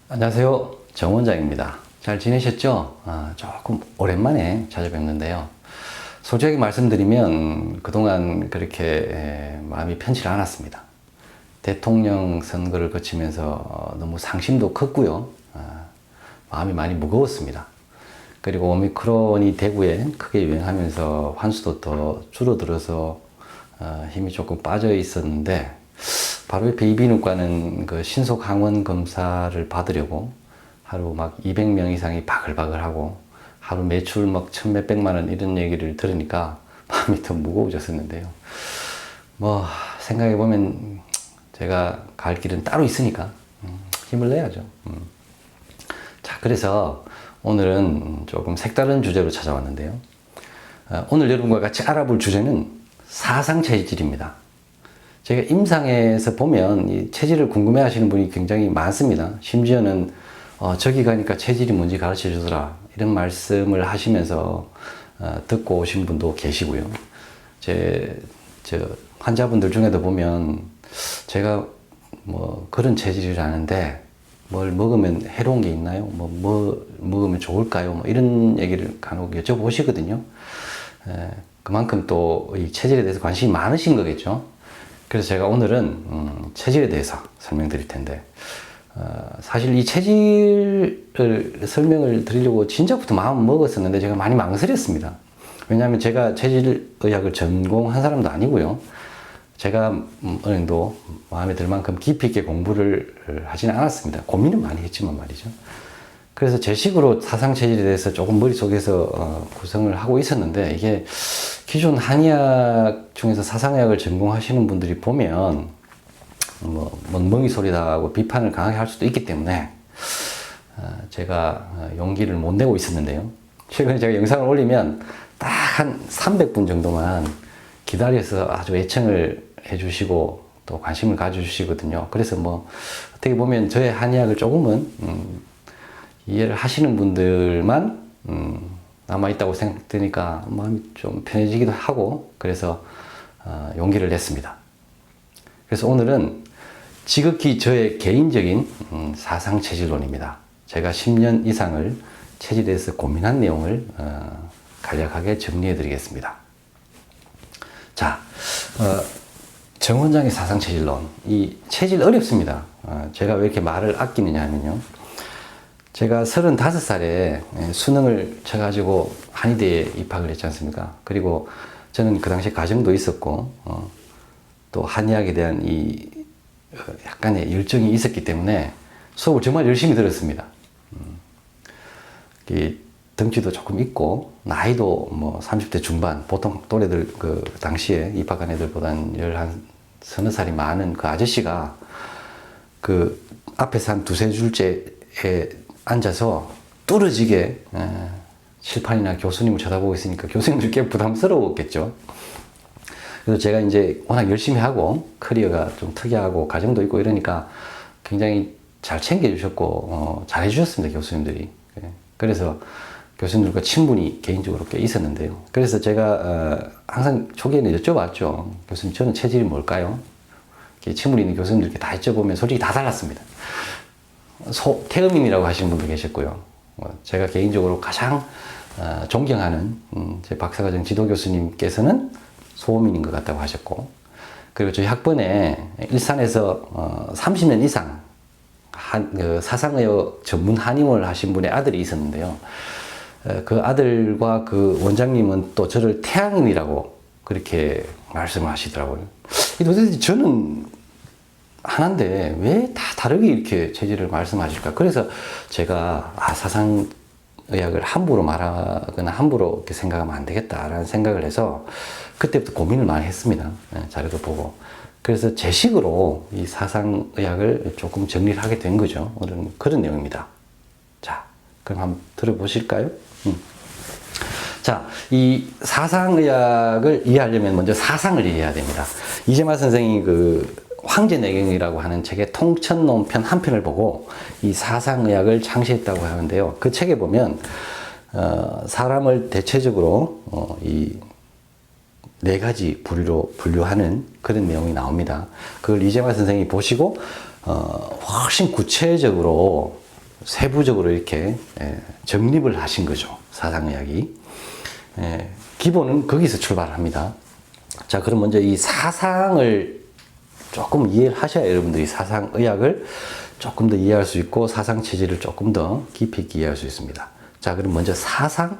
안녕하세요. 정 원장입니다. 잘 지내셨죠? 조금 오랜만에 찾아뵙는데요. 솔직하게 말씀드리면 그동안 그렇게 마음이 편치 않았습니다. 대통령 선거를 거치면서 너무 상심도 컸고요. 마음이 많이 무거웠습니다. 그리고 오미크론이 대구에 크게 유행하면서 환수도 더 줄어들어서 힘이 조금 빠져 있었는데 바로 옆에 이비인후과는 그 신속 항원 검사를 받으려고 하루 막 200명 이상이 바글바글하고 하루 매출 막 천몇백만 원 이런 얘기를 들으니까 마음이 더 무거워졌었는데요. 뭐 생각해보면 제가 갈 길은 따로 있으니까 힘을 내야죠. 자, 그래서 오늘은 조금 색다른 주제로 찾아왔는데요. 오늘 여러분과 같이 알아볼 주제는 사상체질입니다. 제가 임상에서 보면 이 체질을 궁금해 하시는 분이 굉장히 많습니다. 심지어는 저기 가니까 체질이 뭔지 가르쳐 주더라 이런 말씀을 하시면서 듣고 오신 분도 계시고요. 저 환자분들 중에도 보면 제가 뭐 그런 체질이라는데 뭘 먹으면 해로운 게 있나요? 뭐 먹으면 좋을까요? 뭐 이런 얘기를 간혹 여쭤보시거든요. 그만큼 또 이 체질에 대해서 관심이 많으신 거겠죠. 그래서 제가 오늘은 체질에 대해서 설명드릴 텐데 사실 이 체질을 설명을 드리려고 진작부터 마음 먹었었는데 제가 많이 망설였습니다. 왜냐하면 제가 체질의학을 전공한 사람도 아니고요. 제가 어느 정도 마음에 들 만큼 깊이 있게 공부를 하지는 않았습니다. 고민은 많이 했지만 말이죠. 그래서 제 식으로 사상체질에 대해서 조금 머릿속에서 구성을 하고 있었는데 이게 기존 한의학 중에서 사상의학을 전공하시는 분들이 보면 뭐 멍멍이 소리다 하고 비판을 강하게 할 수도 있기 때문에 제가 용기를 못 내고 있었는데요. 최근에 제가 영상을 올리면 딱 한 300분 정도만 기다려서 아주 애청을 해주시고 또 관심을 가져주시거든요. 그래서 뭐 어떻게 보면 저의 한의학을 조금은 이해를 하시는 분들만 남아있다고 생각되니까 마음이 좀 편해지기도 하고 그래서 용기를 냈습니다. 그래서 오늘은 지극히 저의 개인적인 사상체질론입니다. 제가 10년 이상을 체질에 대해서 고민한 내용을 간략하게 정리해 드리겠습니다. 자, 정 원장의 사상체질론. 이 체질 어렵습니다. 제가 왜 이렇게 말을 아끼느냐 하면요. 제가 35살에 수능을 쳐가지고 한의대에 입학을 했지 않습니까? 그리고 저는 그 당시에 가정도 있었고, 또 한의학에 대한 약간의 열정이 있었기 때문에 수업을 정말 열심히 들었습니다. 덩치도 조금 있고, 나이도 뭐 30대 중반, 보통 또래들 그 당시에 입학한 애들보다는 서너 살이 많은 그 아저씨가 그 앞에서 한 두세 줄째에 앉아서 뚫어지게 칠판이나 교수님을 쳐다보고 있으니까 교수님들 꽤 부담스러웠겠죠. 그래서 제가 이제 워낙 열심히 하고 커리어가 좀 특이하고 가정도 있고 이러니까 굉장히 잘 챙겨주셨고 잘해 주셨습니다, 교수님들이. 그래서 교수님들과 친분이 개인적으로 꽤 있었는데요. 그래서 제가 항상 초기에는 여쭤봤죠. 교수님, 저는 체질이 뭘까요? 친분이 있는 교수님들께 다 여쭤보면 솔직히 다 달랐습니다. 태음인이라고 하시는 분도 계셨고요. 제가 개인적으로 가장 존경하는 제 박사과정 지도 교수님께서는 소음인인 것 같다고 하셨고, 그리고 저희 학번에 일산에서 30년 이상 사상의학 전문 한의원을 하신 분의 아들이 있었는데요. 그 아들과 그 원장님은 또 저를 태양인이라고 그렇게 말씀을 하시더라고요. 도대체 저는 하나인데 왜 다 다르게 이렇게 체질을 말씀하실까? 그래서 제가 사상의학을 함부로 말하거나 함부로 이렇게 생각하면 안 되겠다라는 생각을 해서 그때부터 고민을 많이 했습니다. 자료도 보고. 그래서 제 식으로 이 사상의학을 조금 정리를 하게 된 거죠. 그런 내용입니다. 자, 그럼 한번 들어보실까요? 자, 이 사상의학을 이해하려면 먼저 사상을 이해해야 됩니다. 이재만 선생이 그 황제내경이라고 하는 책의 통천론편 한 편을 보고 이 사상의학을 창시했다고 하는데요. 그 책에 보면 사람을 대체적으로 이 네 가지 부류로 분류하는 그런 내용이 나옵니다. 그걸 이재만 선생이 보시고 훨씬 구체적으로 세부적으로 이렇게 정립을 하신 거죠. 사상의학이. 기본은 거기서 출발합니다. 자, 그럼 먼저 이 사상을 조금 이해를 하셔야 여러분들이 사상의학을 조금 더 이해할 수 있고 사상체질을 조금 더 깊이 있게 이해할 수 있습니다. 자, 그럼 먼저 사상에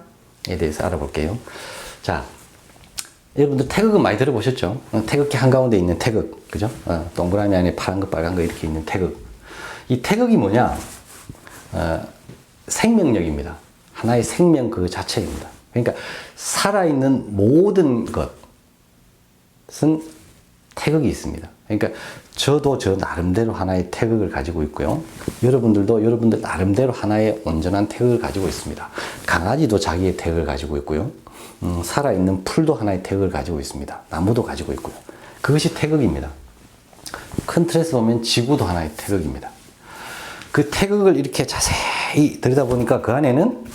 대해서 알아볼게요. 자, 여러분들 태극은 많이 들어보셨죠? 태극기 한가운데 있는 태극, 그죠? 동그라미 안에 파란 거, 빨간 거 이렇게 있는 태극. 이 태극이 뭐냐? 생명력입니다. 하나의 생명 그 자체입니다. 그러니까 살아있는 모든 것은 태극이 있습니다. 그러니까 저도 저 나름대로 하나의 태극을 가지고 있고요. 여러분들도 여러분들 나름대로 하나의 온전한 태극을 가지고 있습니다. 강아지도 자기의 태극을 가지고 있고요. 살아있는 풀도 하나의 태극을 가지고 있습니다. 나무도 가지고 있고요. 그것이 태극입니다. 큰 틀에서 보면 지구도 하나의 태극입니다. 그 태극을 이렇게 자세히 들여다보니까 그 안에는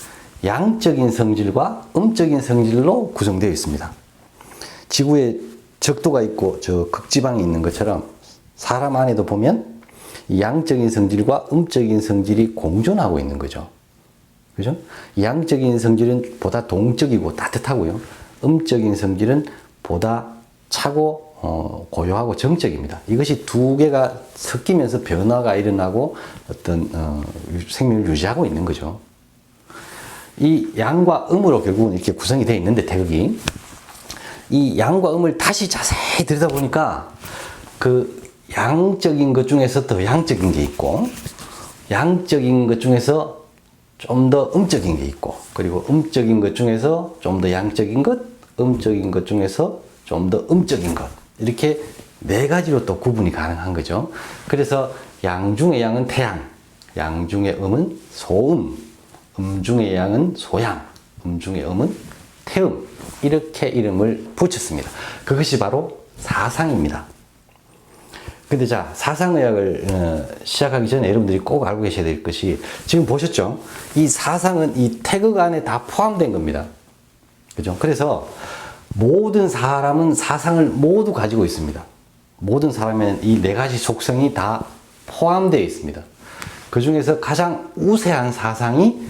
양적인 성질과 음적인 성질로 구성되어 있습니다. 지구에 적도가 있고 저 극지방이 있는 것처럼 사람 안에도 보면 양적인 성질과 음적인 성질이 공존하고 있는 거죠. 그죠? 양적인 성질은 보다 동적이고 따뜻하고요. 음적인 성질은 보다 차고 고요하고 정적입니다. 이것이 두 개가 섞이면서 변화가 일어나고 어떤 생명을 유지하고 있는 거죠. 이 양과 음으로 결국은 이렇게 구성이 되어 있는데 태극이 이 양과 음을 다시 자세히 들여다보니까 그 양적인 것 중에서 더 양적인 게 있고 양적인 것 중에서 좀 더 음적인 게 있고 그리고 음적인 것 중에서 좀 더 양적인 것, 음적인 것 중에서 좀 더 음적인 것 이렇게 네 가지로 또 구분이 가능한 거죠. 그래서 양 중의 양은 태양, 양 중의 음은 소음, 음 중의 양은 소양, 음 중의 음은 태음 이렇게 이름을 붙였습니다. 그것이 바로 사상입니다. 근데 자, 사상의학을 시작하기 전에 여러분들이 꼭 알고 계셔야 될 것이 지금 보셨죠? 이 사상은 이 태극 안에 다 포함된 겁니다. 그죠? 그래서 모든 사람은 사상을 모두 가지고 있습니다. 모든 사람에는 이 네 가지 속성이 다 포함되어 있습니다. 그 중에서 가장 우세한 사상이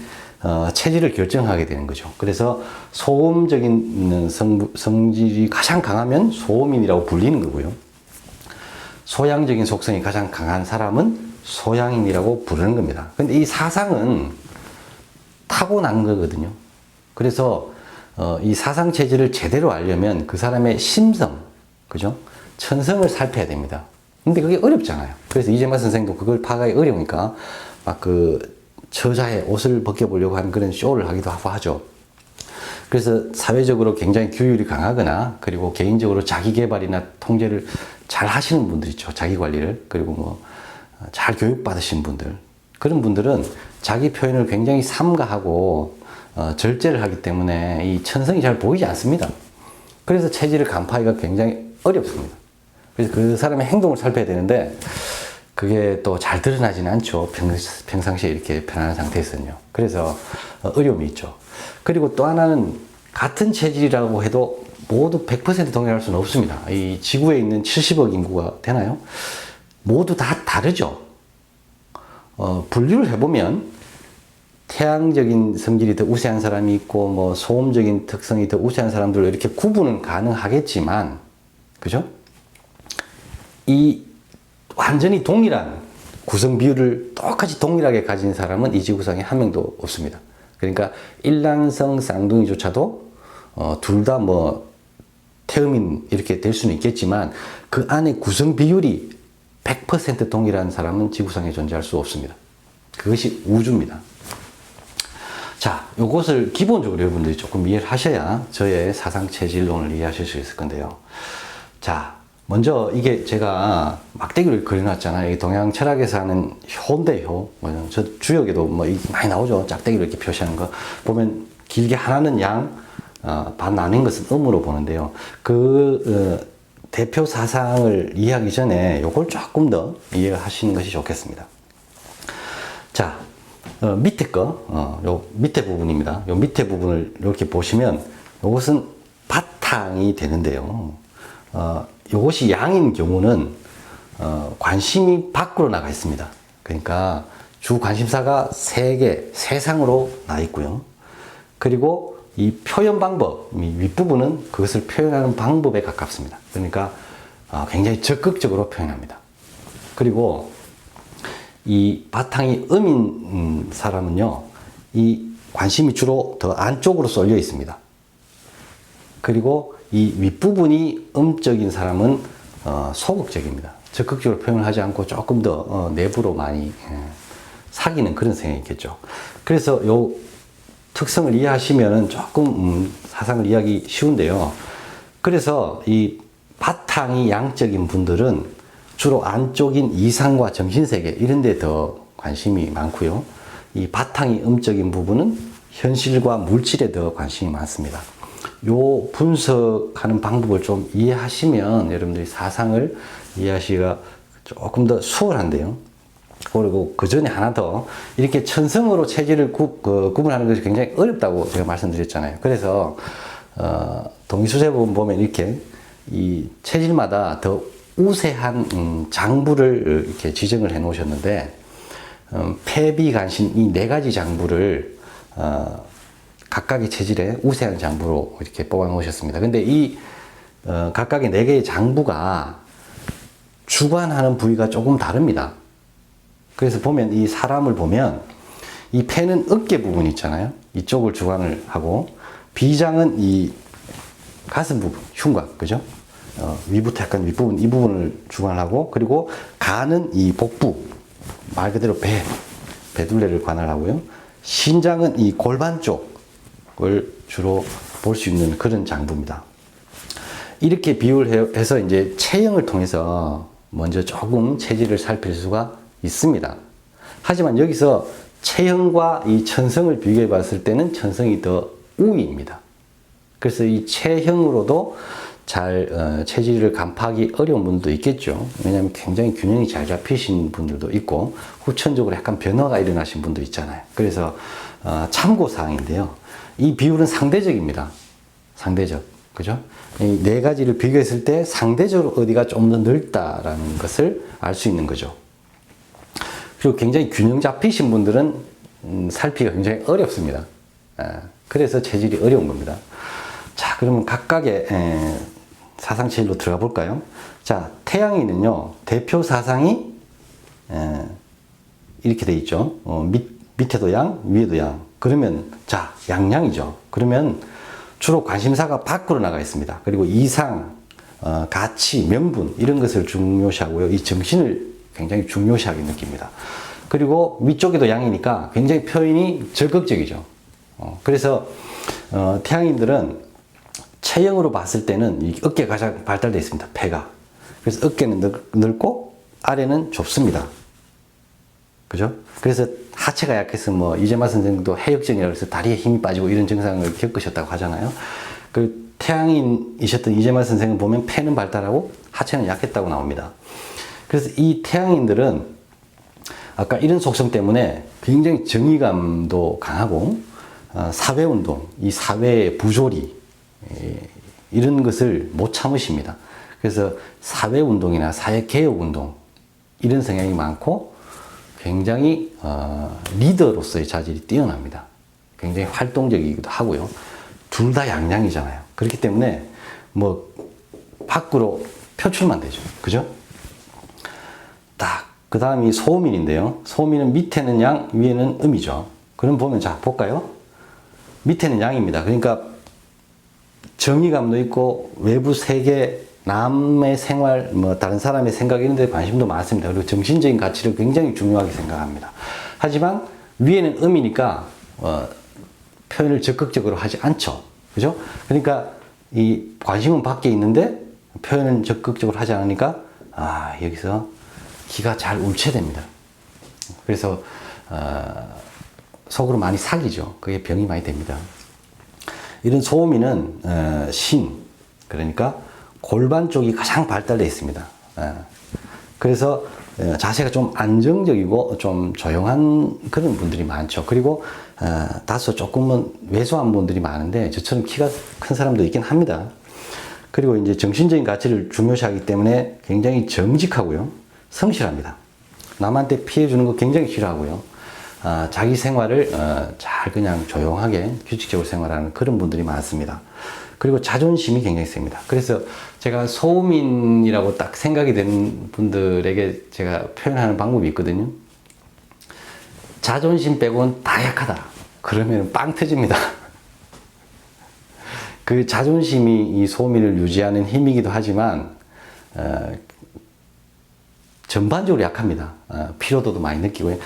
체질을 결정하게 되는 거죠. 그래서 소음적인 성질이 가장 강하면 소음인이라고 불리는 거고요. 소양적인 속성이 가장 강한 사람은 소양인이라고 부르는 겁니다. 근데 이 사상은 타고난 거거든요. 그래서 이 사상 체질을 제대로 알려면 그 사람의 심성, 그죠? 천성을 살펴야 됩니다. 근데 그게 어렵잖아요. 그래서 이재만 선생도 그걸 파악하기 어려우니까 막 그 처자의 옷을 벗겨보려고 하는 그런 쇼를 하기도 하고 하죠. 그래서 사회적으로 굉장히 규율이 강하거나 그리고 개인적으로 자기 개발이나 통제를 잘 하시는 분들 있죠. 자기 관리를. 그리고 뭐 잘 교육받으신 분들. 그런 분들은 자기 표현을 굉장히 삼가하고 절제를 하기 때문에 이 천성이 잘 보이지 않습니다. 그래서 체질을 간파하기가 굉장히 어렵습니다. 그래서 그 사람의 행동을 살펴야 되는데 그게 또 잘 드러나지는 않죠. 평상시에 이렇게 편안한 상태에서는요. 그래서 어려움이 있죠. 그리고 또 하나는 같은 체질이라고 해도 모두 100% 동일할 수는 없습니다. 이 지구에 있는 70억 인구가 되나요? 모두 다 다르죠. 분류를 해보면 태양적인 성질이 더 우세한 사람이 있고 뭐 소음적인 특성이 더 우세한 사람들로 이렇게 구분은 가능하겠지만 그죠? 이 완전히 동일한 구성 비율을 똑같이 동일하게 가진 사람은 이 지구상에 한 명도 없습니다. 그러니까 일란성 쌍둥이조차도 둘 다 뭐 태음인 이렇게 될 수는 있겠지만 그 안에 구성 비율이 100% 동일한 사람은 지구상에 존재할 수 없습니다. 그것이 우주입니다. 자, 요것을 기본적으로 여러분들이 조금 이해를 하셔야 저의 사상 체질론을 이해하실 수 있을 건데요. 자, 먼저 이게 제가 막대기를 그려놨잖아요. 동양 철학에서 하는 효인데요. 저 주역에도 뭐 많이 나오죠. 짝대기로 이렇게 표시하는 거. 보면 길게 하나는 양, 반 나뉜 것은 음으로 보는데요. 대표 사상을 이해하기 전에 요걸 조금 더 이해하시는 것이 좋겠습니다. 자, 밑에 요 밑에 부분입니다. 요 밑에 부분을 이렇게 보시면 요것은 바탕이 되는데요. 요것이 양인 경우는 관심이 밖으로 나가 있습니다. 그러니까 주 관심사가 3개, 3상으로 나 있고요. 그리고 이 표현 방법, 이 윗부분은 그것을 표현하는 방법에 가깝습니다. 그러니까 굉장히 적극적으로 표현합니다. 그리고 이 바탕이 음인 사람은요, 이 관심이 주로 더 안쪽으로 쏠려 있습니다. 그리고 이 윗부분이 음적인 사람은 소극적입니다. 적극적으로 표현을 하지 않고 조금 더 내부로 많이 사귀는 그런 성향이 있겠죠. 그래서 요 특성을 이해하시면 조금 사상을 이해하기 쉬운데요. 그래서 이 바탕이 양적인 분들은 주로 안쪽인 이상과 정신세계 이런 데 더 관심이 많고요. 이 바탕이 음적인 부분은 현실과 물질에 더 관심이 많습니다. 요 분석하는 방법을 좀 이해하시면 여러분들이 사상을 이해하시기가 조금 더 수월한데요. 그리고 그 전에 하나 더, 이렇게 천성으로 체질을 구분하는 것이 굉장히 어렵다고 제가 말씀드렸잖아요. 그래서 동의수세본 보면 이렇게 이 체질마다 더 우세한 장부를 이렇게 지정을 해 놓으셨는데, 패비간신 이 4가지 장부를 각각의 체질에 우세한 장부로 이렇게 뽑아 놓으셨습니다. 근데 이 각각의 4개의 장부가 주관하는 부위가 조금 다릅니다. 그래서 보면 이 사람을 보면 이 패는 어깨 부분 있잖아요. 이쪽을 주관을 하고, 비장은 이 가슴 부분, 흉곽, 그죠? 위부터 약간 윗부분, 이 부분을 주관하고, 그리고 간은 이 복부, 말 그대로 배둘레를 관할하고요. 신장은 이 골반 쪽을 주로 볼 수 있는 그런 장부입니다. 이렇게 비율을 해서 이제 체형을 통해서 먼저 조금 체질을 살필 수가 있습니다. 하지만 여기서 체형과 이 천성을 비교해 봤을 때는 천성이 더 우위입니다. 그래서 이 체형으로도 잘 체질을 간파하기 어려운 분도 있겠죠. 왜냐하면 굉장히 균형이 잘 잡히신 분들도 있고, 후천적으로 약간 변화가 일어나신 분도 있잖아요. 그래서 참고사항인데요. 이 비율은 상대적입니다. 상대적. 그죠? 이 4가지를 비교했을 때 상대적으로 어디가 좀 더 넓다라는 것을 알 수 있는 거죠. 그리고 굉장히 균형 잡히신 분들은 살피기가 굉장히 어렵습니다. 그래서 체질이 어려운 겁니다. 자, 그러면 각각의 사상체질로 들어가 볼까요? 자, 태양인은요, 대표 사상이 이렇게 돼 있죠. 밑에도 양, 위에도 양. 그러면, 자, 양양이죠. 그러면 주로 관심사가 밖으로 나가 있습니다. 그리고 이상, 가치, 명분, 이런 것을 중요시하고요. 이 정신을 굉장히 중요시하게 느낍니다. 그리고 위쪽에도 양이니까 굉장히 표현이 적극적이죠. 그래서 태양인들은 체형으로 봤을 때는 이 어깨가 가장 발달되어 있습니다. 폐가. 그래서 어깨는 넓고 아래는 좁습니다. 그죠? 그래서 하체가 약해서 뭐 이재마 선생도 해역전이라고 해서 다리에 힘이 빠지고 이런 증상을 겪으셨다고 하잖아요. 그 태양인이셨던 이재마 선생은 보면 폐는 발달하고 하체는 약했다고 나옵니다. 그래서 이 태양인들은 아까 이런 속성 때문에 굉장히 정의감도 강하고, 사회운동, 이 사회의 부조리, 이런 것을 못 참으십니다. 그래서 사회운동이나 사회개혁운동, 이런 성향이 많고, 굉장히 리더로서의 자질이 뛰어납니다. 굉장히 활동적이기도 하고요. 둘 다 양양이잖아요. 그렇기 때문에 뭐 밖으로 표출만 되죠. 그죠? 딱, 그 다음이 소음인인데요. 소음인은 밑에는 양, 위에는 음이죠. 그럼 보면, 자, 볼까요? 밑에는 양입니다. 그러니까 정의감도 있고, 외부 세계, 남의 생활, 뭐, 다른 사람의 생각, 이런 데 관심도 많습니다. 그리고 정신적인 가치를 굉장히 중요하게 생각합니다. 하지만 위에는 음이니까, 표현을 적극적으로 하지 않죠. 그죠? 그러니까 이 관심은 밖에 있는데 표현은 적극적으로 하지 않으니까, 여기서 기가 잘 울체됩니다. 그래서 속으로 많이 사기죠. 그게 병이 많이 됩니다. 이런 소음인은 신, 그러니까 골반 쪽이 가장 발달되어 있습니다. 그래서 자세가 좀 안정적이고 좀 조용한 그런 분들이 많죠. 그리고 다소 조금은 왜소한 분들이 많은데 저처럼 키가 큰 사람도 있긴 합니다. 그리고 이제 정신적인 가치를 중요시하기 때문에 굉장히 정직하고요. 성실합니다. 남한테 피해 주는 거 굉장히 싫어하고요. 자기 생활을 잘 그냥 조용하게 규칙적으로 생활하는 그런 분들이 많습니다. 그리고 자존심이 굉장히 셉니다. 그래서 제가 소음인이라고 딱 생각이 되는 분들에게 제가 표현하는 방법이 있거든요. 자존심 빼고는 다 약하다. 그러면 빵 터집니다. 그 자존심이 이 소음인을 유지하는 힘이기도 하지만 전반적으로 약합니다. 피로도도 많이 느끼고요.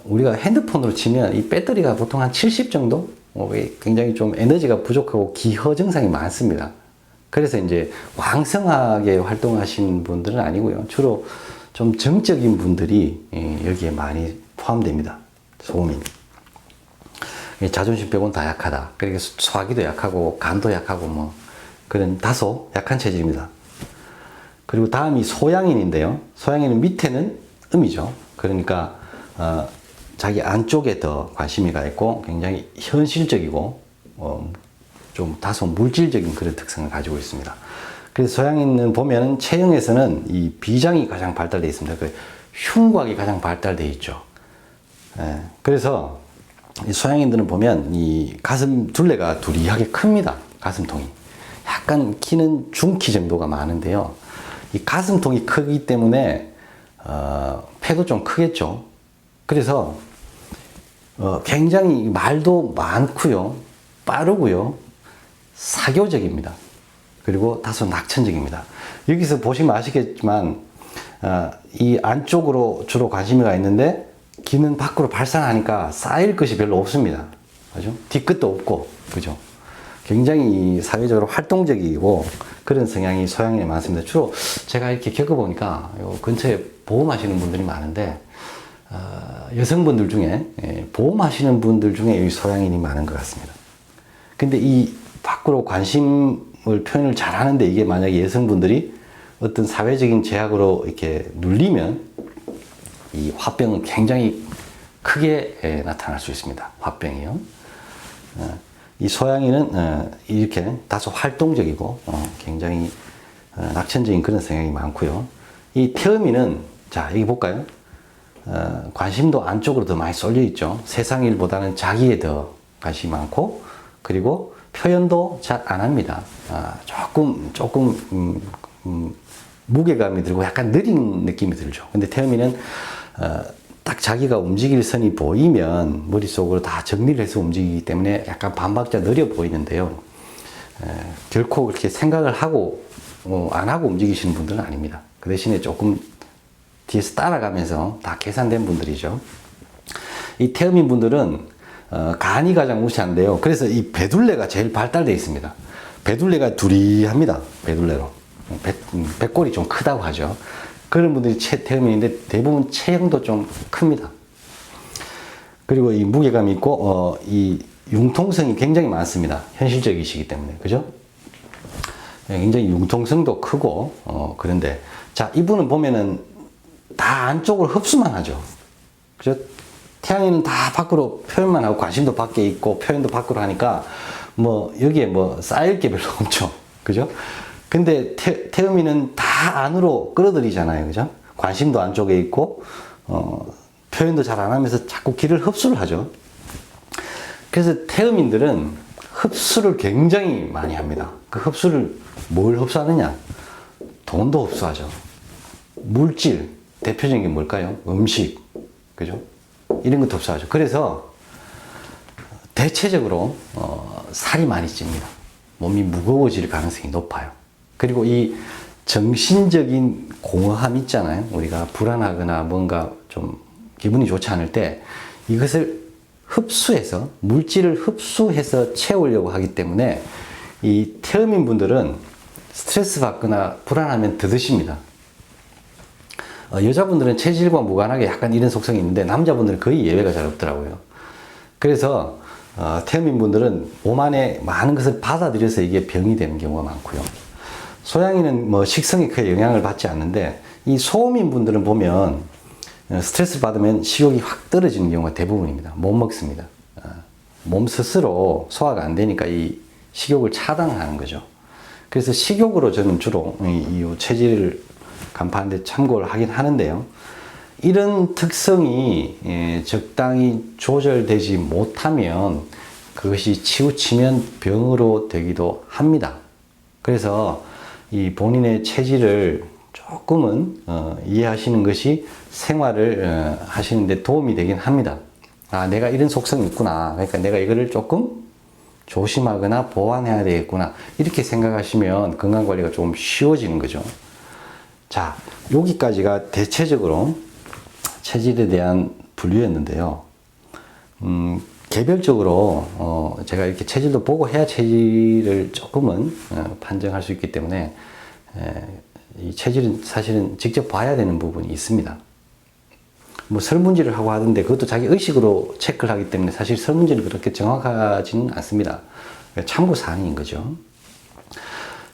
우리가 핸드폰으로 치면 이 배터리가 보통 한 70 정도? 굉장히 좀 에너지가 부족하고 기허 증상이 많습니다. 그래서 이제 왕성하게 활동하시는 분들은 아니고요. 주로 좀 정적인 분들이 여기에 많이 포함됩니다. 소음인. 자존심 빼고는 다 약하다. 그러니까 소화기도 약하고 간도 약하고 뭐 그런 다소 약한 체질입니다. 그리고 다음이 소양인인데요. 소양인은 밑에는 음이죠. 그러니까 자기 안쪽에 더 관심이 가 있고 굉장히 현실적이고 좀 다소 물질적인 그런 특성을 가지고 있습니다. 그래서 소양인은 보면은 체형에서는 이 비장이 가장 발달되어 있습니다. 그 흉곽이 가장 발달되어 있죠. 그래서 이 소양인들은 보면 이 가슴 둘레가 두리하게 큽니다. 가슴통이. 약간 키는 중키 정도가 많은데요. 이 가슴통이 크기 때문에 폐도 좀 크겠죠. 그래서 굉장히 말도 많고요. 빠르고요. 사교적입니다. 그리고 다소 낙천적입니다. 여기서 보시면 아시겠지만 이 안쪽으로 주로 관심이 가 있는데 기는 밖으로 발산하니까 쌓일 것이 별로 없습니다. 그죠? 뒤끝도 없고, 그죠? 굉장히 사회적으로 활동적이고 그런 성향이 소양인에 많습니다. 주로 제가 이렇게 겪어보니까 요 근처에 보험하시는 분들이 많은데 여성분들 중에 보험하시는 분들 중에 이 소양인이 많은 것 같습니다. 근데 이 밖으로 관심을 표현을 잘하는데 이게 만약에 여성분들이 어떤 사회적인 제약으로 이렇게 눌리면 이 화병은 굉장히 크게 나타날 수 있습니다. 화병이요. 이 소양인은 이렇게 다소 활동적이고 굉장히 낙천적인 그런 성향이 많고요. 이 태음인은 자 여기 볼까요? 관심도 안쪽으로 더 많이 쏠려 있죠. 세상 일보다는 자기에 더 관심이 많고 그리고 표현도 잘 안 합니다. 조금 무게감이 들고 약간 느린 느낌이 들죠. 근데 태음인은 딱 자기가 움직일 선이 보이면 머릿속으로 다 정리를 해서 움직이기 때문에 약간 반박자 느려 보이는데요. 결코 그렇게 생각을 하고 안 하고 움직이시는 분들은 아닙니다. 그 대신에 조금 뒤에서 따라가면서 다 계산된 분들이죠. 이 태음인 분들은 간이 가장 우세한데요. 그래서 이 배둘레가 제일 발달되어 있습니다. 배둘레가 두리합니다. 배둘레로. 배꼴이 좀 크다고 하죠. 그런 분들이 태음인인데 대부분 체형도 좀 큽니다. 그리고 이 무게감이 있고 이 융통성이 굉장히 많습니다. 현실적이시기 때문에 그죠? 굉장히 융통성도 크고 그런데 자 이분은 보면은 다 안쪽으로 흡수만 하죠. 그죠? 태양인은 다 밖으로 표현만 하고 관심도 밖에 있고 표현도 밖으로 하니까 뭐 여기에 뭐 쌓일 게 별로 없죠. 그죠? 근데 태음인은 다 안으로 끌어들이잖아요. 그죠? 관심도 안쪽에 있고 표현도 잘 안 하면서 자꾸 기를 흡수를 하죠. 그래서 태음인들은 흡수를 굉장히 많이 합니다. 그 흡수를 뭘 흡수하느냐? 돈도 흡수하죠. 물질, 대표적인 게 뭘까요? 음식, 그죠? 이런 것도 흡수하죠. 그래서 대체적으로 살이 많이 찝니다. 몸이 무거워질 가능성이 높아요. 그리고 이 정신적인 공허함 있잖아요. 우리가 불안하거나 뭔가 좀 기분이 좋지 않을 때 이것을 흡수해서 물질을 흡수해서 채우려고 하기 때문에 이 태음인 분들은 스트레스 받거나 불안하면 더 드십니다. 여자분들은 체질과 무관하게 약간 이런 속성이 있는데 남자분들은 거의 예외가 잘 없더라고요. 그래서 태음인 분들은 몸 안에 많은 것을 받아들여서 이게 병이 되는 경우가 많고요. 소양인은 뭐 식성에 크게 영향을 받지 않는데 이 소음인 분들은 보면 스트레스 받으면 식욕이 확 떨어지는 경우가 대부분입니다. 못 먹습니다. 몸 스스로 소화가 안 되니까 이 식욕을 차단하는 거죠. 그래서 식욕으로 저는 주로 이 체질을 간파하는 데 참고를 하긴 하는데요. 이런 특성이 적당히 조절되지 못하면 그것이 치우치면 병으로 되기도 합니다. 그래서 이 본인의 체질을 조금은 이해하시는 것이 생활을 하시는데 도움이 되긴 합니다. 아, 내가 이런 속성이 있구나. 그러니까 내가 이거를 조금 조심하거나 보완해야 되겠구나. 이렇게 생각하시면 건강관리가 조금 쉬워지는 거죠. 자, 여기까지가 대체적으로 체질에 대한 분류였는데요. 개별적으로 제가 이렇게 체질도 보고 해야 체질을 조금은 판정할 수 있기 때문에 이 체질은 사실은 직접 봐야 되는 부분이 있습니다. 뭐 설문지를 하고 하던데 그것도 자기 의식으로 체크를 하기 때문에 사실 설문지는 그렇게 정확하지는 않습니다. 참고 사항인 거죠.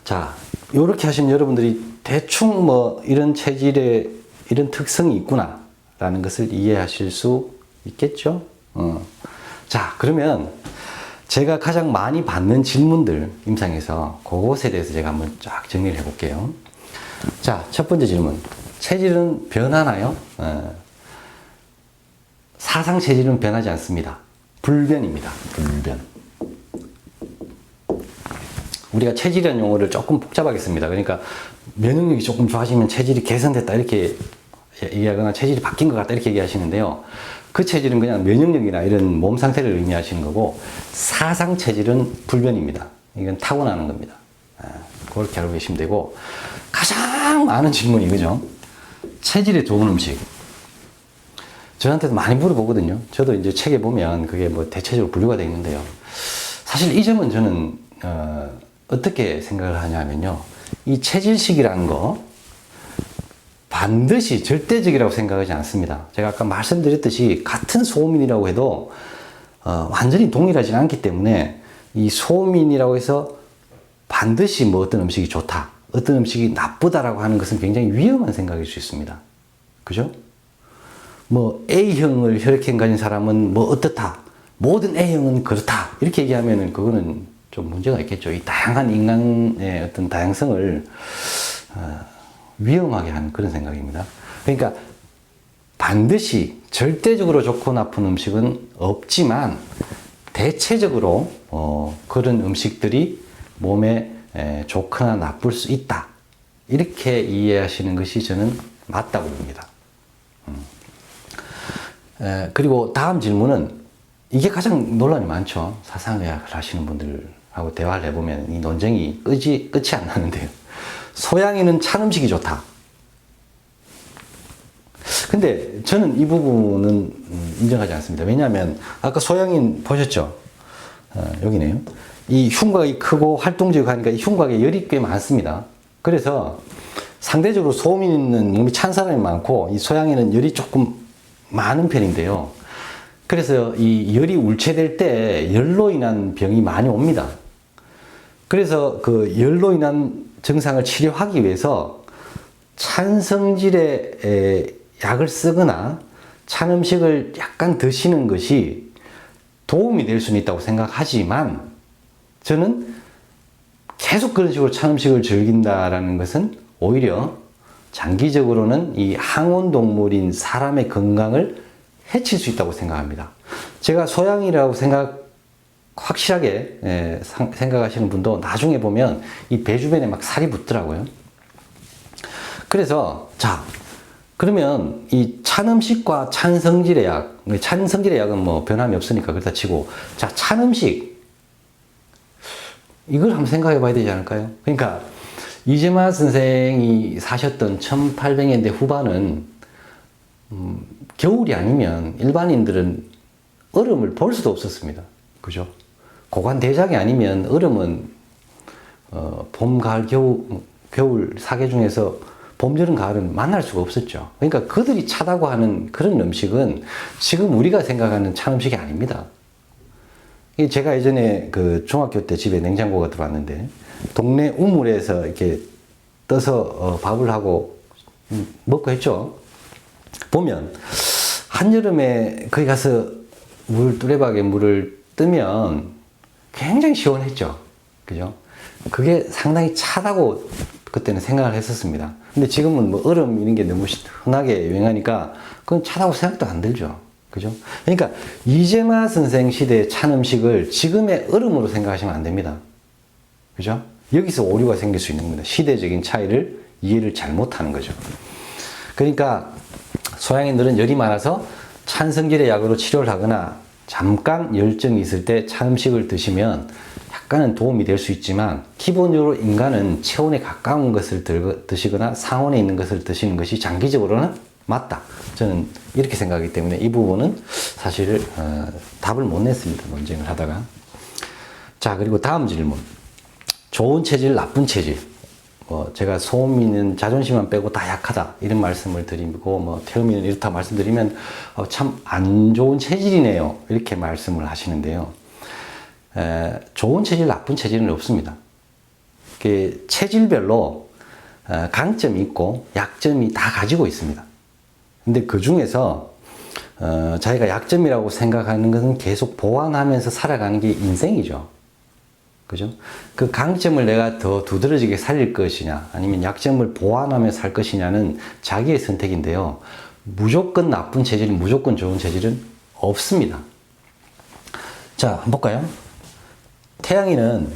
자, 이렇게 하시면 여러분들이 대충 뭐 이런 체질에 이런 특성이 있구나 라는 것을 이해하실 수 있겠죠. 자, 그러면 제가 가장 많이 받는 질문들 임상에서 그것에 대해서 제가 한번 쫙 정리를 해 볼게요. 자, 첫 번째 질문. 체질은 변하나요? 사상 체질은 변하지 않습니다. 불변입니다. 불변. 우리가 체질이라는 용어를 조금 복잡하게 씁니다. 그러니까 면역력이 조금 좋아지면 체질이 개선됐다 이렇게 얘기하거나 체질이 바뀐 것 같다 이렇게 얘기하시는데요. 그 체질은 그냥 면역력이나 이런 몸 상태를 의미하시는 거고 사상 체질은 불변입니다. 이건 타고나는 겁니다. 그렇게 알고 계시면 되고 가장 많은 질문이 이거죠. 체질에 좋은 음식. 저한테도 많이 물어보거든요. 저도 이제 책에 보면 그게 뭐 대체적으로 분류가 되어 있는데요. 사실 이 점은 저는 어떻게 생각을 하냐면요. 이 체질식이라는 거 반드시 절대적이라고 생각하지 않습니다. 제가 아까 말씀드렸듯이 같은 소민이라고 해도 완전히 동일하지는 않기 때문에 이 소민이라고 해서 반드시 뭐 어떤 음식이 좋다, 어떤 음식이 나쁘다라고 하는 것은 굉장히 위험한 생각일 수 있습니다. 그죠? 뭐 A형을 혈액형 가진 사람은 뭐 어떻다, 모든 A형은 그렇다 이렇게 얘기하면은 그거는 좀 문제가 있겠죠. 이 다양한 인간의 어떤 다양성을 위험하게 하는 그런 생각입니다. 그러니까 반드시 절대적으로 좋고 나쁜 음식은 없지만 대체적으로 그런 음식들이 몸에 좋거나 나쁠 수 있다. 이렇게 이해하시는 것이 저는 맞다고 봅니다. 그리고 다음 질문은 이게 가장 논란이 많죠. 사상의학을 하시는 분들하고 대화를 해보면 이 논쟁이 끝이 안 나는데요. 소양이는 찬 음식이 좋다. 근데 저는 이 부분은 인정하지 않습니다. 왜냐하면 아까 소양인 보셨죠? 여기네요. 이 흉곽이 크고 활동적이고 하니까 이 흉곽에 열이 꽤 많습니다. 그래서 상대적으로 소음인은 몸이 찬 사람이 많고 이 소양인은 열이 조금 많은 편인데요. 그래서 이 열이 울체될 때 열로 인한 병이 많이 옵니다. 그래서 그 열로 인한 증상을 치료하기 위해서 찬 성질의 약을 쓰거나 찬 음식을 약간 드시는 것이 도움이 될 수는 있다고 생각하지만 저는 계속 그런 식으로 찬 음식을 즐긴다라는 것은 오히려 장기적으로는 이 항온동물인 사람의 건강을 해칠 수 있다고 생각합니다. 제가 소양이라고 확실하게 생각하시는 분도 나중에 보면 이 배 주변에 막 살이 붙더라고요. 그래서 자, 그러면 이 찬 음식과 찬 성질의 약, 찬 성질의 약은 뭐 변함이 없으니까 그렇다 치고, 자, 찬 음식 이걸 한번 생각해 봐야 되지 않을까요? 그러니까 이재만 선생이 사셨던 1800년대 후반은 겨울이 아니면 일반인들은 얼음을 볼 수도 없었습니다. 그죠? 고관대작이 아니면 얼음은 봄, 가을, 겨울 사계 중에서 봄, 여름, 가을은 만날 수가 없었죠. 그러니까 그들이 차다고 하는 그런 음식은 지금 우리가 생각하는 찬 음식이 아닙니다. 제가 예전에 그 중학교 때 집에 냉장고가 들어왔는데 동네 우물에서 이렇게 떠서 밥을 하고 먹고 했죠. 보면 한여름에 거기 가서 뚜레박에 물을 뜨면 굉장히 시원했죠. 그죠? 그게 상당히 차다고 그때는 생각을 했었습니다. 근데 지금은 뭐 얼음 이런 게 너무 흔하게 유행하니까 그건 차다고 생각도 안 들죠. 그죠? 그러니까 이재마 선생 시대의 찬 음식을 지금의 얼음으로 생각하시면 안 됩니다. 그죠? 여기서 오류가 생길 수 있는 겁니다. 시대적인 차이를 이해를 잘못하는 거죠. 그러니까 소양인들은 열이 많아서 찬 성질의 약으로 치료를 하거나 잠깐 열정이 있을 때 찬 음식을 드시면 약간은 도움이 될 수 있지만 기본적으로 인간은 체온에 가까운 것을 드시거나 상온에 있는 것을 드시는 것이 장기적으로는 맞다. 저는 이렇게 생각하기 때문에 이 부분은 사실 답을 못 냈습니다. 논쟁을 하다가. 자, 그리고 다음 질문. 좋은 체질, 나쁜 체질. 제가 소음이는 자존심만 빼고 다 약하다 이런 말씀을 드리고 태음이는 이렇다 말씀드리면 참 안 좋은 체질이네요 이렇게 말씀을 하시는데요. 좋은 체질, 나쁜 체질은 없습니다. 체질별로 강점이 있고 약점이 다 가지고 있습니다. 근데 그 중에서 자기가 약점이라고 생각하는 것은 계속 보완하면서 살아가는 게 인생이죠. 그죠? 그 강점을 내가 더 두드러지게 살릴 것이냐, 아니면 약점을 보완하며 살 것이냐는 자기의 선택인데요. 무조건 나쁜 체질, 무조건 좋은 체질은 없습니다. 자, 한번 볼까요? 태양이는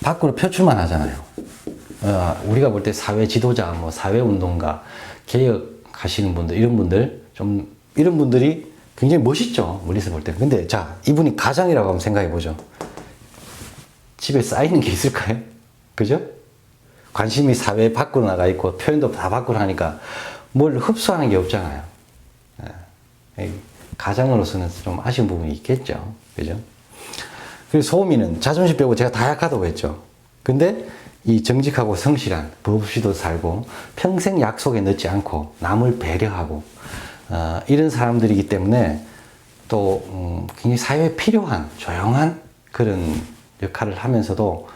밖으로 표출만 하잖아요. 우리가 볼 때 사회 지도자, 사회 운동가, 개혁하시는 분들, 이런 분들이 굉장히 멋있죠. 멀리서 볼 때. 근데 자, 이분이 가장이라고 한번 생각해 보죠. 집에 쌓이는 게 있을까요? 그죠? 관심이 사회 밖으로 나가 있고 표현도 다 밖으로 하니까 뭘 흡수하는 게 없잖아요. 가장으로서는 좀 아쉬운 부분이 있겠죠. 그죠? 그리고 소음이는 자존심 빼고 제가 다 약하다고 했죠. 근데 이 정직하고 성실한, 법 없이도 살고 평생 약속에 늦지 않고 남을 배려하고 이런 사람들이기 때문에 또 굉장히 사회에 필요한 조용한 그런 역할을 하면서도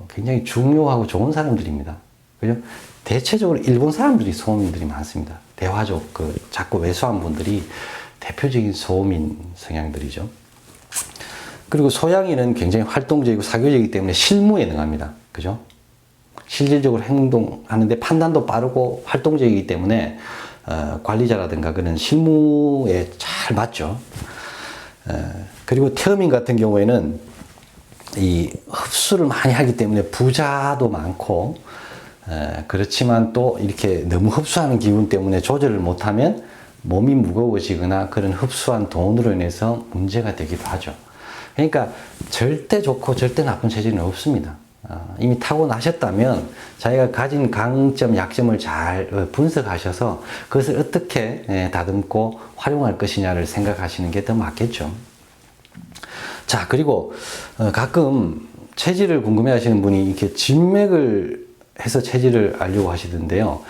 굉장히 중요하고 좋은 사람들입니다. 그죠? 대체적으로 일본 사람들이 소음인들이 많습니다. 대화적, 작고 왜소한 분들이 대표적인 소음인 성향들이죠. 그리고 소양이는 굉장히 활동적이고 사교적이기 때문에 실무에 능합니다. 그죠? 실질적으로 행동하는데 판단도 빠르고 활동적이기 때문에 관리자라든가 그런 실무에 잘 맞죠. 그리고 태음인 같은 경우에는 이 흡수를 많이 하기 때문에 부자도 많고 그렇지만 또 이렇게 너무 흡수하는 기분 때문에 조절을 못하면 몸이 무거워지거나 그런 흡수한 돈으로 인해서 문제가 되기도 하죠. 그러니까 절대 좋고 절대 나쁜 체질은 없습니다. 이미 타고나셨다면 자기가 가진 강점, 약점을 잘 분석하셔서 그것을 어떻게 다듬고 활용할 것이냐를 생각하시는 게 더 맞겠죠. 자, 그리고 가끔 체질을 궁금해 하시는 분이 이렇게 진맥을 해서 체질을 알려고 하시던데요.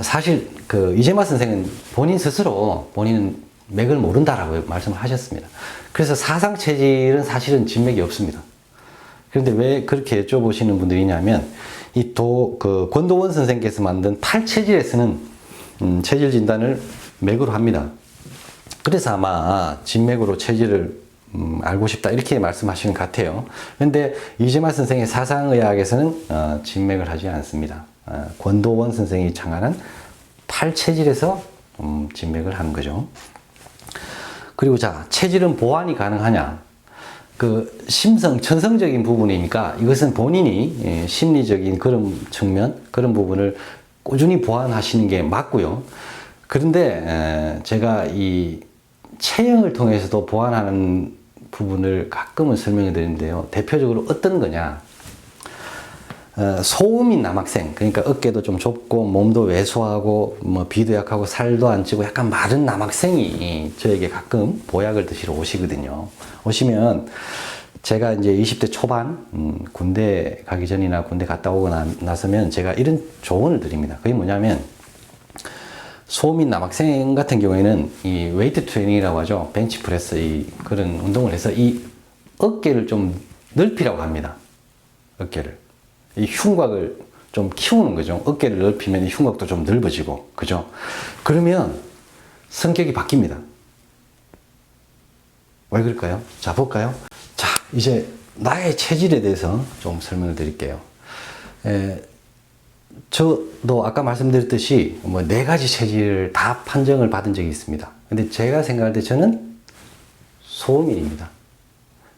사실 이재마 선생은 본인 스스로 본인은 맥을 모른다라고 말씀을 하셨습니다. 그래서 사상 체질은 사실은 진맥이 없습니다. 그런데 왜 그렇게 여쭤보시는 분들이 있냐면 권도원 선생께서 만든 8체질에서는 체질 진단을 맥으로 합니다. 그래서 아마 진맥으로 체질을 알고 싶다 이렇게 말씀하시는 것 같아요. 그런데 이재마 선생의 사상의학에서는 진맥을 하지 않습니다. 권도원 선생이 창안한 8체질에서 진맥을 하는 거죠. 그리고 자, 체질은 보완이 가능하냐? 천성적인 부분이니까 이것은 본인이 심리적인 그런 측면, 그런 부분을 꾸준히 보완하시는 게 맞고요. 그런데 제가 이 체형을 통해서도 보완하는 부분을 가끔은 설명해 드리는데요. 대표적으로 어떤 거냐? 소음인 남학생, 그러니까 어깨도 좀 좁고 몸도 왜소하고 비도 약하고 살도 안 찌고 약간 마른 남학생이 저에게 가끔 보약을 드시러 오시거든요. 오시면 제가 이제 20대 초반 군대 가기 전이나 군대 갔다 오고 나서면 제가 이런 조언을 드립니다. 그게 뭐냐면 소음인 남학생 같은 경우에는 이 웨이트 트레이닝이라고 하죠. 벤치프레스 그런 운동을 해서 이 어깨를 좀 넓히라고 합니다. 어깨를. 이 흉곽을 좀 키우는 거죠. 어깨를 넓히면 흉곽도 좀 넓어지고, 그죠? 그러면 성격이 바뀝니다. 왜 그럴까요? 자, 볼까요? 자, 이제 나의 체질에 대해서 좀 설명을 드릴게요. 저도 아까 말씀드렸듯이 뭐 4가지 체질을 다 판정을 받은 적이 있습니다. 근데 제가 생각할 때 저는 소음인입니다.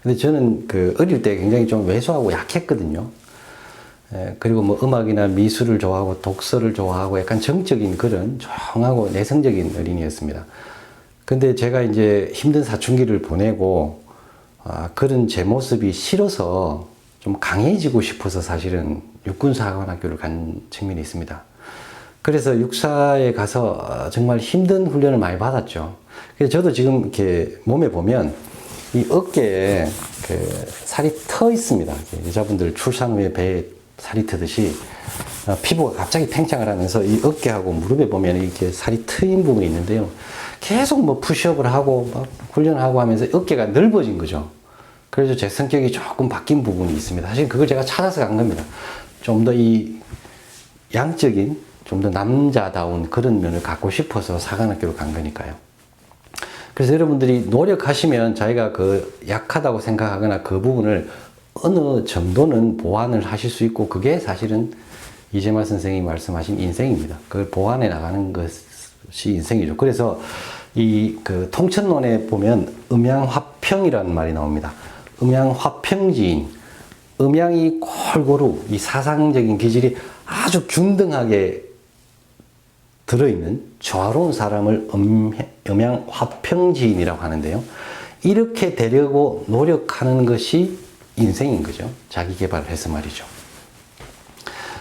근데 저는 어릴 때 굉장히 좀 왜소하고 약했거든요. 그리고 뭐 음악이나 미술을 좋아하고 독서를 좋아하고 약간 정적인 그런 조용하고 내성적인 어린이였습니다. 근데 제가 이제 힘든 사춘기를 보내고, 그런 제 모습이 싫어서 좀 강해지고 싶어서 사실은 육군사관학교를 간 측면이 있습니다. 그래서 육사에 가서 정말 힘든 훈련을 많이 받았죠. 그래서 저도 지금 이렇게 몸에 보면 이 어깨에 살이 터 있습니다. 여자분들 출산 후에 배에 살이 트듯이 피부가 갑자기 팽창을 하면서 이 어깨하고 무릎에 보면 이렇게 살이 트인 부분이 있는데요. 계속 뭐 푸시업을 하고 막 훈련을 하고 하면서 어깨가 넓어진 거죠. 그래서 제 성격이 조금 바뀐 부분이 있습니다. 사실 그걸 제가 찾아서 간 겁니다. 좀 더 이 양적인, 좀 더 남자다운 그런 면을 갖고 싶어서 사관학교로 간 거니까요. 그래서 여러분들이 노력하시면 자기가 약하다고 생각하거나 그 부분을 어느 정도는 보완을 하실 수 있고, 그게 사실은 이재만 선생님이 말씀하신 인생입니다. 그걸 보완해 나가는 것이 인생이죠. 그래서 통천론에 보면 음양화평이라는 말이 나옵니다. 음양화평지인, 음양이 골고루 이 사상적인 기질이 아주 균등하게 들어있는 조화로운 사람을 음양화평지인이라고 하는데요. 이렇게 되려고 노력하는 것이 인생인 거죠. 자기 개발을 해서 말이죠.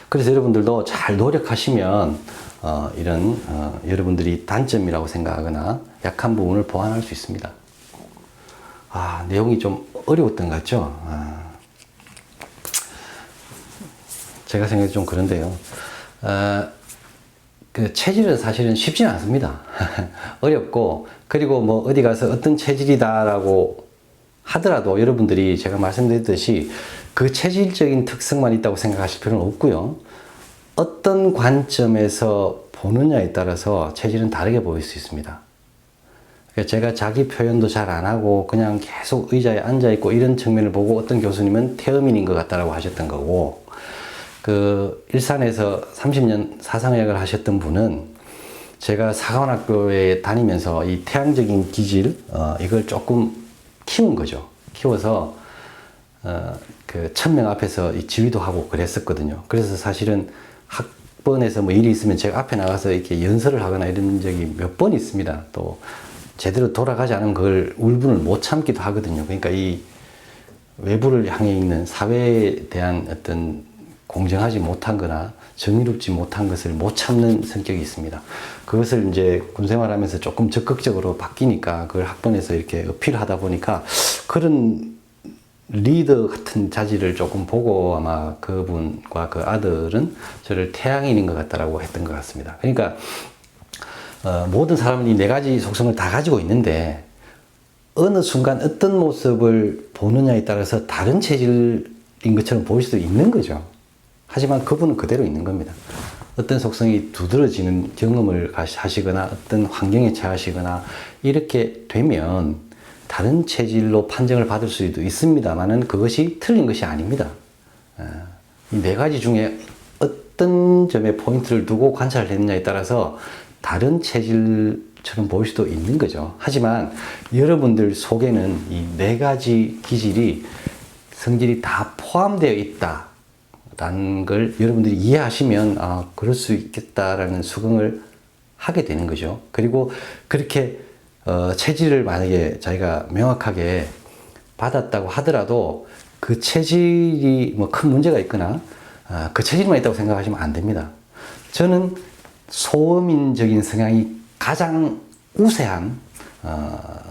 그래서 여러분들도 잘 노력하시면 이런 여러분들이 단점이라고 생각하거나 약한 부분을 보완할 수 있습니다. 내용이 좀 어려웠던 것 같죠? 제가 생각해도 좀 그런데요. 체질은 사실은 쉽지는 않습니다. 어렵고, 그리고 뭐 어디 가서 어떤 체질이다라고 하더라도 여러분들이 제가 말씀드렸듯이 그 체질적인 특성만 있다고 생각하실 필요는 없고요. 어떤 관점에서 보느냐에 따라서 체질은 다르게 보일 수 있습니다. 제가 자기 표현도 잘 안 하고 그냥 계속 의자에 앉아 있고 이런 측면을 보고 어떤 교수님은 태음인인 것 같다라고 하셨던 거고, 일산에서 30년 사상의학을 하셨던 분은 제가 사관학교에 다니면서 이 태양적인 기질, 이걸 조금 키운 거죠. 키워서, 1000명 앞에서 이 지휘도 하고 그랬었거든요. 그래서 사실은 학번에서 뭐 일이 있으면 제가 앞에 나가서 이렇게 연설을 하거나 이런 적이 몇 번 있습니다. 또, 제대로 돌아가지 않으면 그걸 울분을 못 참기도 하거든요. 그러니까 이 외부를 향해 있는 사회에 대한 어떤 공정하지 못한 거나 정의롭지 못한 것을 못 참는 성격이 있습니다. 그것을 이제 군생활하면서 조금 적극적으로 바뀌니까 그걸 학번에서 이렇게 어필하다 보니까 그런 리더 같은 자질을 조금 보고 아마 그분과 그 아들은 저를 태양인인 것 같다라고 했던 것 같습니다. 그러니까 모든 사람은 이 4가지 속성을 다 가지고 있는데 어느 순간 어떤 모습을 보느냐에 따라서 다른 체질인 것처럼 보일 수도 있는 거죠. 하지만 그분은 그대로 있는 겁니다. 어떤 속성이 두드러지는 경험을 하시거나 어떤 환경에 처하시거나 이렇게 되면 다른 체질로 판정을 받을 수도 있습니다만은 그것이 틀린 것이 아닙니다. 이 4가지 중에 어떤 점에 포인트를 두고 관찰을 했느냐에 따라서 다른 체질처럼 보일 수도 있는 거죠. 하지만 여러분들 속에는 이 4가지 기질이 성질이 다 포함되어 있다 라는 걸 여러분들이 이해하시면 그럴 수 있겠다라는 수긍을 하게 되는 거죠. 그리고 그렇게 체질을 만약에 자기가 명확하게 받았다고 하더라도 그 체질이 뭐 큰 문제가 있거나 그 체질만 있다고 생각하시면 안 됩니다. 저는 소음인적인 성향이 가장 우세한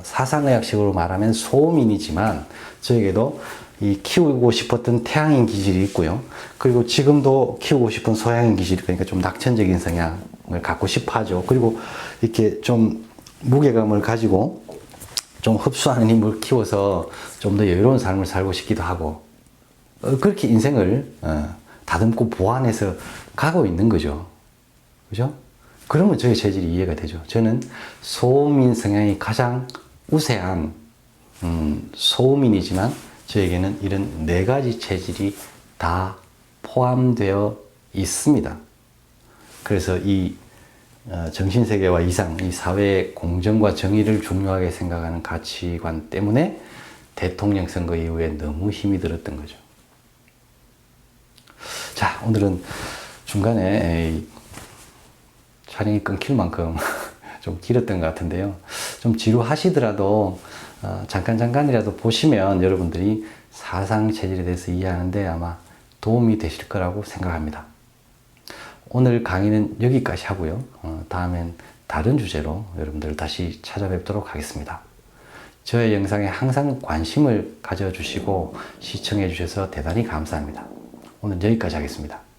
사상의학식으로 말하면 소음인이지만 저에게도 이 키우고 싶었던 태양인 기질이 있고요. 그리고 지금도 키우고 싶은 소양인 기질, 그러니까 좀 낙천적인 성향을 갖고 싶어 하죠. 그리고 이렇게 좀 무게감을 가지고 좀 흡수하는 힘을 키워서 좀 더 여유로운 삶을 살고 싶기도 하고, 그렇게 인생을 다듬고 보완해서 가고 있는 거죠. 그죠? 그러면 저의 체질이 이해가 되죠. 저는 소음인 성향이 가장 우세한 소음인이지만 저에게는 이런 4가지 체질이 다 포함되어 있습니다. 그래서 이 정신세계와 이상, 이 사회의 공정과 정의를 중요하게 생각하는 가치관 때문에 대통령 선거 이후에 너무 힘이 들었던 거죠. 자, 오늘은 중간에 촬영이 끊길 만큼 좀 길었던 것 같은데요. 좀 지루하시더라도 잠깐이라도 보시면 여러분들이 사상 체질에 대해서 이해하는데 아마 도움이 되실 거라고 생각합니다. 오늘 강의는 여기까지 하고요. 다음엔 다른 주제로 여러분들 다시 찾아뵙도록 하겠습니다. 저의 영상에 항상 관심을 가져주시고 시청해 주셔서 대단히 감사합니다. 오늘 여기까지 하겠습니다.